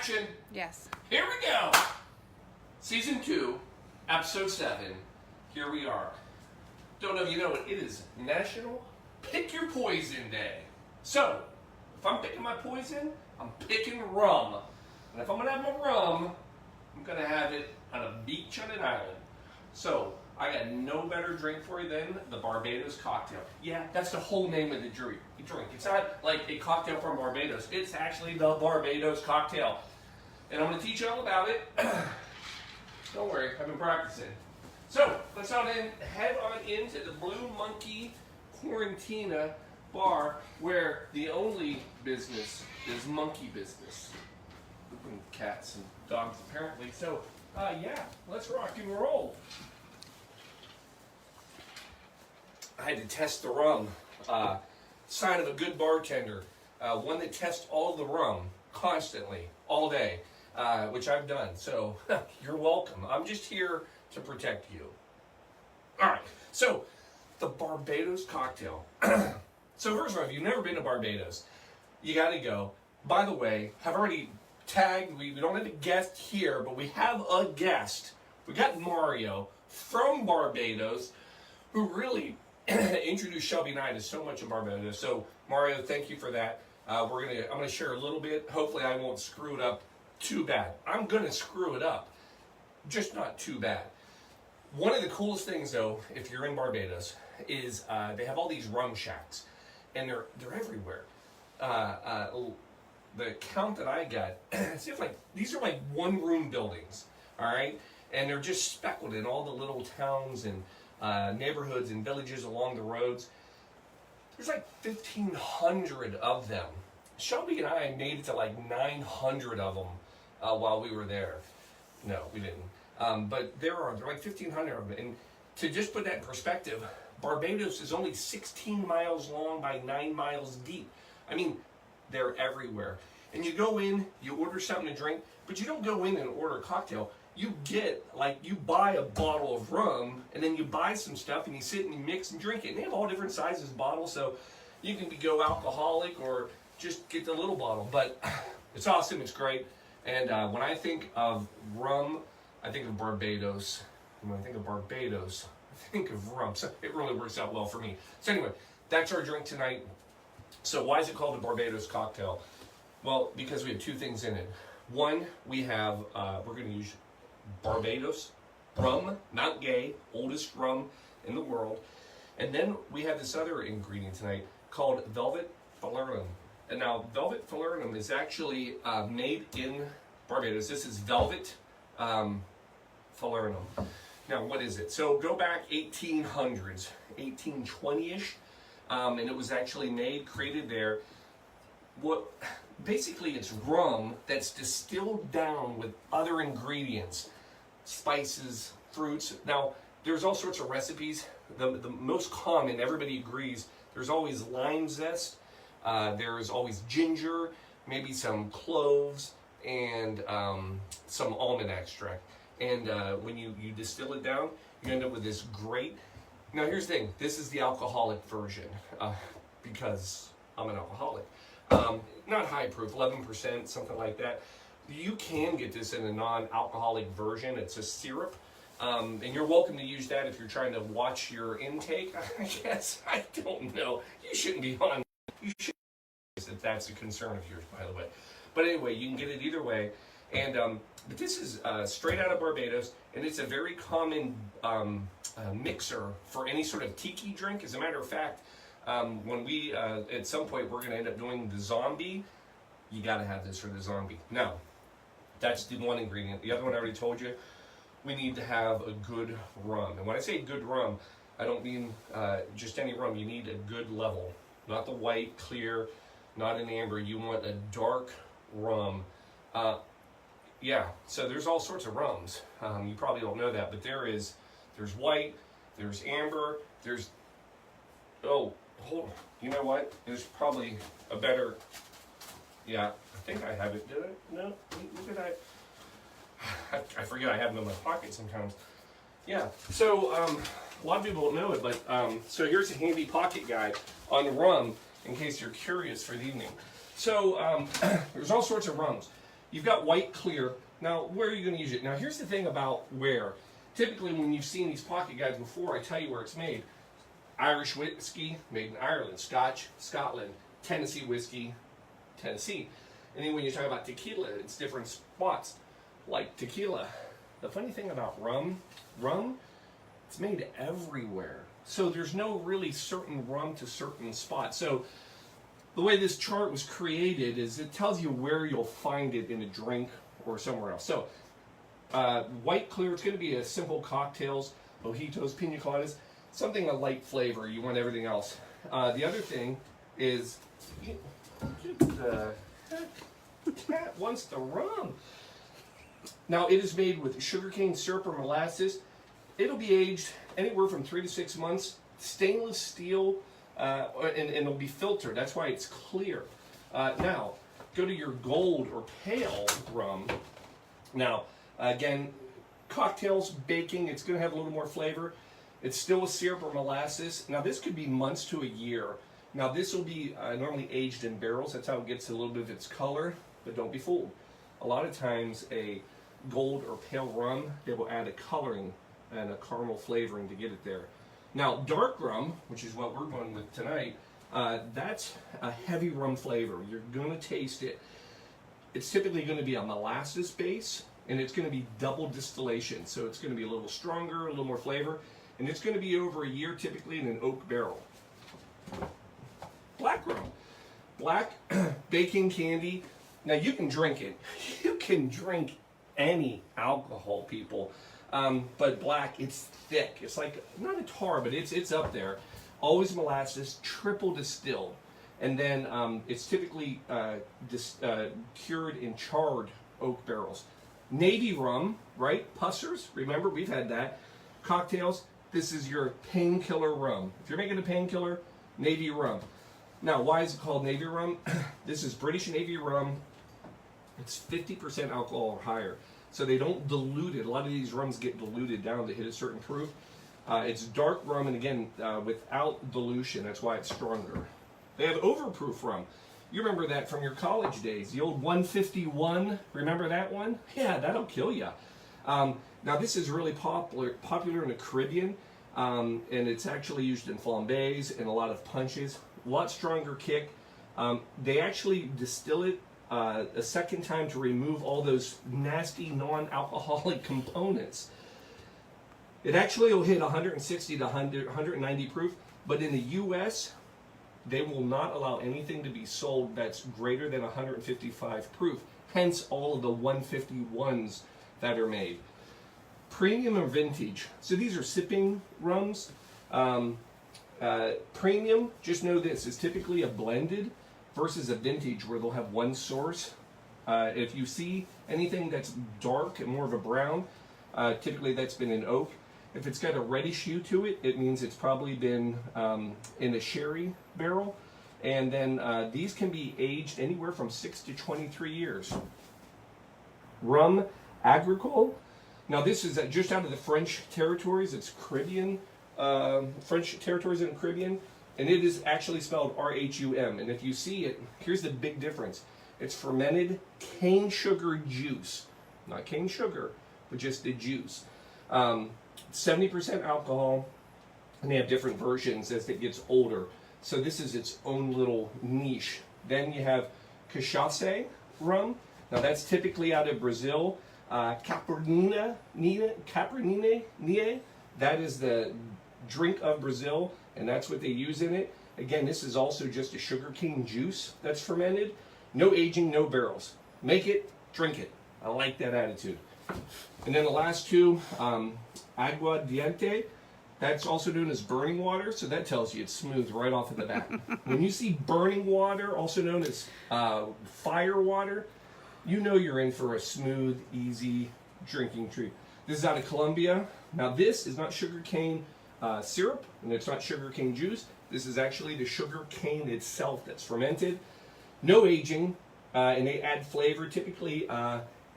Action! Yes. Here we go! Season 2, Episode 7. Here we are. Don't know if you know it, it is National Pick Your Poison Day. So, if I'm picking my poison, I'm picking rum. And if I'm going to have my rum, I'm going to have it on a beach on an island. So, I got no better drink for you than the Barbados Cocktail. Yeah, that's the whole name of the drink. It's not like a cocktail from Barbados. It's actually the Barbados Cocktail. And I'm going to teach you all about it. Don't worry, I've been practicing. So, let's head on into the Blue Monkey Quarantina bar, where the only business is monkey business. And cats and dogs, apparently. So, yeah, let's rock and roll. I had to test the rum. Sign of a good bartender. One that tests all the rum constantly, all day, which I've done. So, you're welcome. I'm just here to protect you. All right, so the Barbados Cocktail. So first of all, if you've never been to Barbados, you got to go. By the way, I've already tagged, we don't have a guest here, but we have a guest. We got Mario from Barbados, who really introduced Shelby and I to so much of Barbados. So Mario, thank you for that. I'm gonna share a little bit. Hopefully I won't screw it up too bad. I'm gonna screw it up, just not too bad. One of the coolest things, though, if you're in Barbados, is they have all these rum shacks, and they're everywhere. The count that I got, it seems like these are like one-room buildings, all right, and they're just speckled in all the little towns and neighborhoods and villages along the roads. There's like 1,500 of them. Shelby and I made it to like 900 of them while we were there. No, we didn't. But there are like 1,500 of them. And to just put that in perspective, Barbados is only 16 miles long by 9 miles deep. I mean, they're everywhere. And you go in, you order something to drink, but you don't go in and order a cocktail. You buy a bottle of rum, and then you buy some stuff, and you sit and you mix and drink it. And they have all different sizes of bottles, so you can go alcoholic or just get the little bottle. But it's awesome, it's great. And when I think of rum, I think of Barbados. And when I think of Barbados, I think of rum. So it really works out well for me. So anyway, that's our drink tonight. So why is it called the Barbados Cocktail? Well, because we have two things in it. One, we have, we're going to use Barbados rum, not gay, oldest rum in the world. And then we have this other ingredient tonight called Velvet Falernum. And now, Velvet Falernum is actually made in Barbados. This is Velvet Falernum. Now, what is it? So go back 1800s, 1820-ish, and it was actually created there. Basically, it's rum that's distilled down with other ingredients, spices, fruits. Now, there's all sorts of recipes. The most common, everybody agrees, there's always lime zest, there's always ginger, maybe some cloves, and some almond extract. And when you distill it down, you end up with this great... Now here's the thing, this is the alcoholic version, because I'm an alcoholic. Not high proof, 11%, something like that. You can get this in a non-alcoholic version. It's a syrup. And you're welcome to use that if you're trying to watch your intake. I guess, I don't know. You shouldn't be on. You should, if that's a concern of yours, by the way. But anyway, you can get it either way. And but this is straight out of Barbados, and it's a very common mixer for any sort of tiki drink. As a matter of fact, when we, at some point, we're going to end up doing the zombie, you got to have this for the zombie. Now, that's the one ingredient. The other one I already told you, we need to have a good rum. And when I say good rum, I don't mean just any rum. You need a good level. Not the white, clear, not an amber. You want a dark rum. Yeah, so there's all sorts of rums. You probably don't know that, but there's white, there's amber, there's, oh, hold on. You know what? There's probably a better, yeah, I think I have it. Did I? No? Did I forget I have them in my pocket sometimes. Yeah, so a lot of people don't know it, but so here's a handy pocket guide on rum in case you're curious for the evening. So there's all sorts of rums. You've got white clear. Now, where are you going to use it? Now, here's the thing about where. Typically, when you've seen these pocket guides before, I tell you where it's made. Irish whiskey, made in Ireland. Scotch, Scotland. Tennessee whiskey, Tennessee. And then when you talk about tequila, it's different spots, like tequila. The funny thing about rum, it's made everywhere. So there's no really certain rum to certain spots. So the way this chart was created is it tells you where you'll find it in a drink or somewhere else. So white clear, it's going to be a simple cocktails, mojitos, pina coladas, something a light flavor. You want everything else. The other thing is, the cat wants the rum. Now it is made with sugarcane syrup or molasses. It'll be aged anywhere from 3 to 6 months. Stainless steel, and it'll be filtered. That's why it's clear. Now, go to your gold or pale rum. Now, again, cocktails, baking, it's going to have a little more flavor. It's still with syrup or molasses. Now, this could be months to a year. Now, this will be normally aged in barrels. That's how it gets a little bit of its color, but don't be fooled. A lot of times, a gold or pale rum, they will add a coloring and a caramel flavoring to get it there. Now, dark rum, which is what we're going with tonight, that's a heavy rum flavor. You're going to taste it. It's typically going to be a molasses base, and it's going to be double distillation. So it's going to be a little stronger, a little more flavor, and it's going to be over a year typically in an oak barrel. Black rum. Black, baking candy. Now, you can drink it. You can drink any alcohol, people. But black, it's thick. It's like, not a tar, but it's up there. Always molasses, triple distilled. And then it's typically cured in charred oak barrels. Navy rum, right? Pussers, remember, we've had that. Cocktails, this is your painkiller rum. If you're making a painkiller, Navy rum. Now, why is it called Navy rum? This is British Navy rum. It's 50% alcohol or higher. So they don't dilute it. A lot of these rums get diluted down to hit a certain proof. It's dark rum, and again, without dilution. That's why it's stronger. They have overproof rum. You remember that from your college days. The old 151. Remember that one? Yeah, that'll kill you. Now, this is really popular in the Caribbean, and it's actually used in flambés and a lot of punches. A lot stronger kick. They actually distill it a second time to remove all those nasty non-alcoholic components. It actually will hit 160 to 190 proof, but in the U.S., they will not allow anything to be sold that's greater than 155 proof, hence all of the 151s that are made. Premium and vintage. So these are sipping rums. Premium, just know this, is typically a blended versus a vintage where they'll have one source. If you see anything that's dark and more of a brown, typically that's been in oak. If it's got a reddish hue to it, it means it's probably been in a sherry barrel. And then these can be aged anywhere from 6 to 23 years. Rum agricole. Now this is just out of the French territories. It's Caribbean, French territories in the Caribbean. And it is actually spelled R-H-U-M. And if you see it, here's the big difference. It's fermented cane sugar juice. Not cane sugar, but just the juice. 70% alcohol, and they have different versions as it gets older. So this is its own little niche. Then you have cachaça rum. Now that's typically out of Brazil. Caipirinha, that is the drink of Brazil, and that's what they use in it. Again, this is also just a sugarcane juice that's fermented. No aging, no barrels. Make it, drink it. I like that attitude. And then the last two, agua diente. That's also known as burning water, so that tells you it's smooth right off of the bat. When you see burning water, also known as fire water, you know you're in for a smooth, easy drinking treat. This is out of Colombia. Now this is not sugarcane syrup, and it's not sugarcane juice. This is actually the sugarcane itself that's fermented. No aging, and they add flavor, typically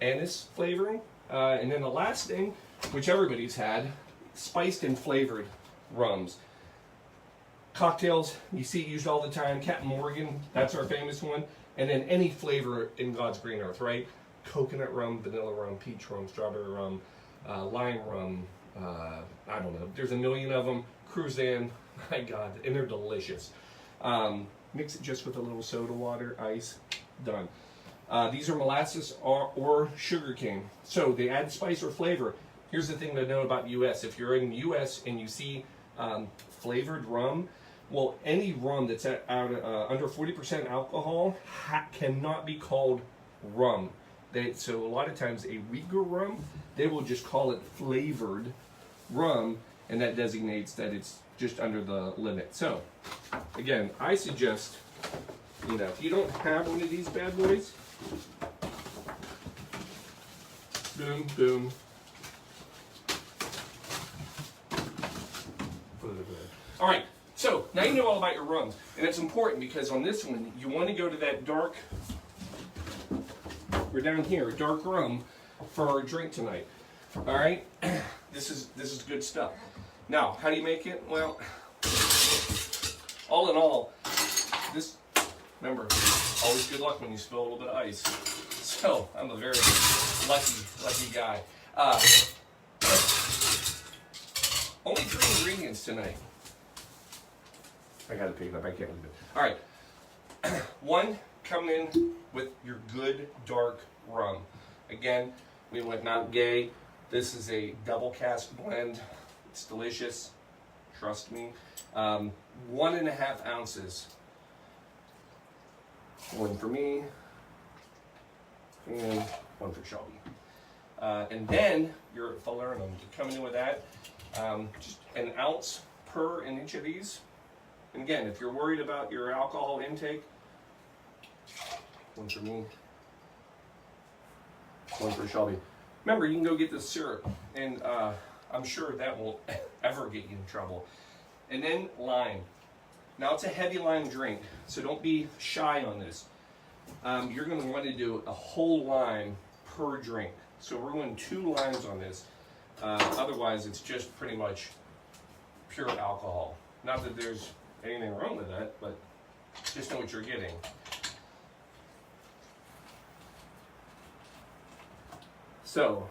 anise flavoring. And then the last thing, which everybody's had, spiced and flavored rums. Cocktails, you see it used all the time. Captain Morgan, that's our famous one. And then any flavor in God's green earth, right? coconut rum, vanilla rum, peach rum, strawberry rum, lime rum, I don't know. There's a million of them. Cruzan, my God, and they're delicious. Mix it just with a little soda water, ice, done. These are molasses or sugar cane. So they add spice or flavor. Here's the thing to know about U.S. If you're in the U.S. and you see flavored rum, well, any rum that's under 40% alcohol cannot be called rum. So a lot of times a weaker rum, they will just call it flavored rum, and that designates that it's just under the limit. So, again, I suggest, if you don't have one of these bad boys, boom, boom. All right, so now you know all about your rums, and it's important because on this one, you want to go to that dark, we're down here, dark rum for our drink tonight. All right, this is good stuff. Now, how do you make it? Well, all in all, remember, always good luck when you spill a little bit of ice. So, I'm a very lucky guy. Only 3 ingredients tonight. I gotta pick it up, I can't leave it. All right, 1, come in with your good dark rum. Again, we went not gay. This is a double cask blend. It's delicious, trust me. 1.5 ounces. 1 for me, and 1 for Shelby. And then your falernum, you're coming in with that. Just an ounce per in each of these. And again, if you're worried about your alcohol intake, 1 for me, 1 for Shelby. Remember, you can go get the syrup, and I'm sure that won't ever get you in trouble. And then lime. Now it's a heavy lime drink, so don't be shy on this. You're going to want to do a whole lime per drink. So we're going 2 limes on this. Otherwise, it's just pretty much pure alcohol. Not that there's anything wrong with that, but just know what you're getting. So,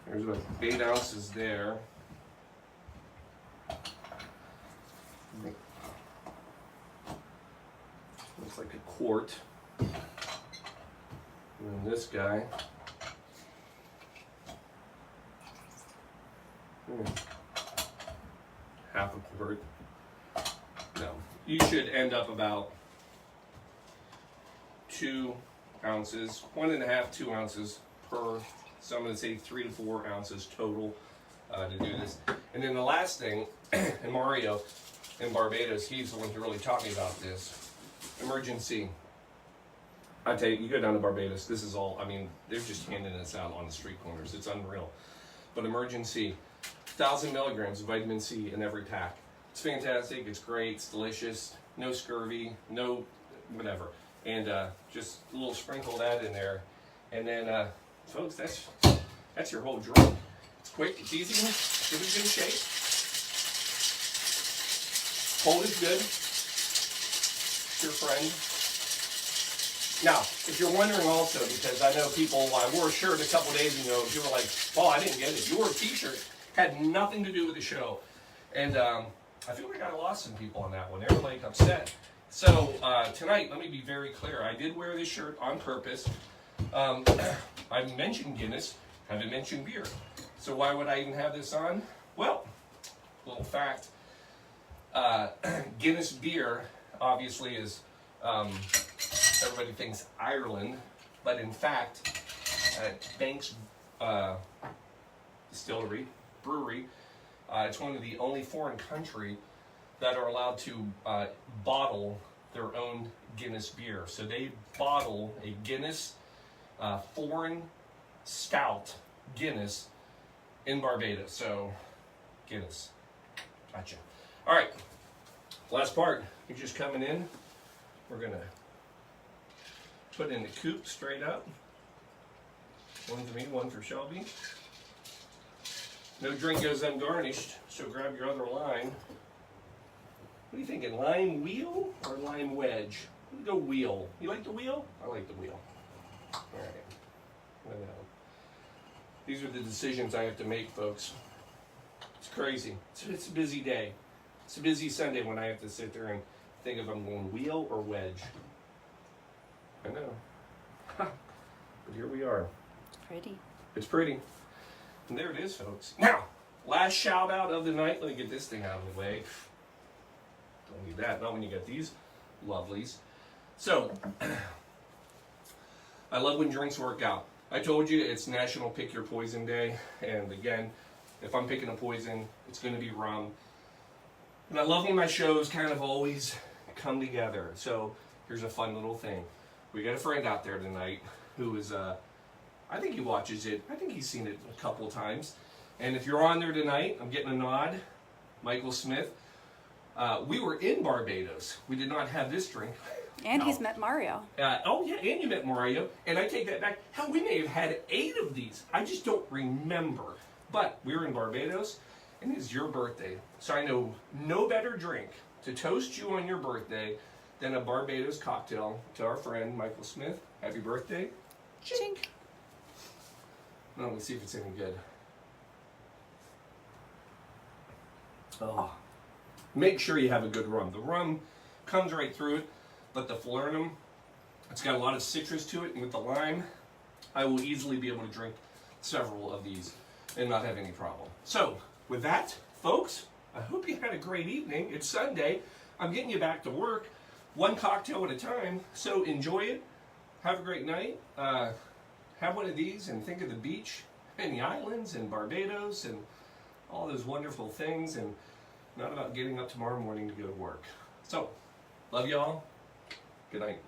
there's about 8 ounces there. Looks like a quart. And then this guy. Half a quart. No, you should end up about 2 ounces, 1.5, 2 ounces per. So I'm going to say 3 to 4 ounces total to do this. And then the last thing, and Mario in Barbados, he's the one who really taught me about this. Emergency. I tell you, you go down to Barbados, this is all, they're just handing this out on the street corners. It's unreal. But emergency, 1,000 milligrams of vitamin C in every pack. It's fantastic, it's great, it's delicious, no scurvy, no whatever. And just a little sprinkle of that in there. And then, folks, that's your whole drink. It's quick, it's easy, give it a good shake. Cold is good. It's your friend. Now, if you're wondering also, because I know people, I wore a shirt a couple days ago, and people were like, oh, I didn't get it. You wore a t-shirt. Had nothing to do with the show. And I feel like I lost some people on that one. They were like upset. So tonight, let me be very clear. I did wear this shirt on purpose. I mentioned Guinness, haven't mentioned beer. So why would I even have this on? Well, little fact, Guinness beer obviously is, everybody thinks Ireland, but in fact, Banks brewery, it's one of the only foreign country that are allowed to bottle their own Guinness beer. So they bottle a Guinness foreign stout Guinness in Barbados. So Guinness, gotcha. All right, last part. You're just coming in. We're gonna put in the coupe straight up. 1 for me, 1 for Shelby. No drink goes ungarnished, so grab your other lime. What are you thinking, lime wheel or lime wedge? Go wheel. You like the wheel? I like the wheel. All right. I know. These are the decisions I have to make, folks. It's crazy. It's a busy day. It's a busy Sunday when I have to sit there and think if I'm going wheel or wedge. I know. But here we are. Pretty. It's pretty. And there it is, folks. Now, last shout out of the night. Let me get this thing out of the way. Don't need that. Not when you got these lovelies. So, I love when drinks work out. I told you it's National Pick Your Poison Day. And again, if I'm picking a poison, it's going to be rum. And I love when my shows kind of always come together. So, here's a fun little thing. We got a friend out there tonight who is, I think he watches it. I think he's seen it a couple times. And if you're on there tonight, I'm getting a nod. Michael Smith. We were in Barbados. We did not have this drink. And he's met Mario. Oh, yeah, and you met Mario. And I take that back. Hell, we may have had 8 of these. I just don't remember. But we were in Barbados, and it's your birthday. So I know no better drink to toast you on your birthday than a Barbados cocktail to our friend Michael Smith. Happy birthday. Chink. Now, let me see if it's any good. Oh. Make sure you have a good rum. The rum comes right through it, but the falernum, it's got a lot of citrus to it, and with the lime, I will easily be able to drink several of these and not have any problem. So, with that, folks, I hope you had a great evening. It's Sunday. I'm getting you back to work, one cocktail at a time, so enjoy it. Have a great night. Have one of these and think of the beach and the islands and Barbados and all those wonderful things, and not about getting up tomorrow morning to go to work. So, love y'all. Good night.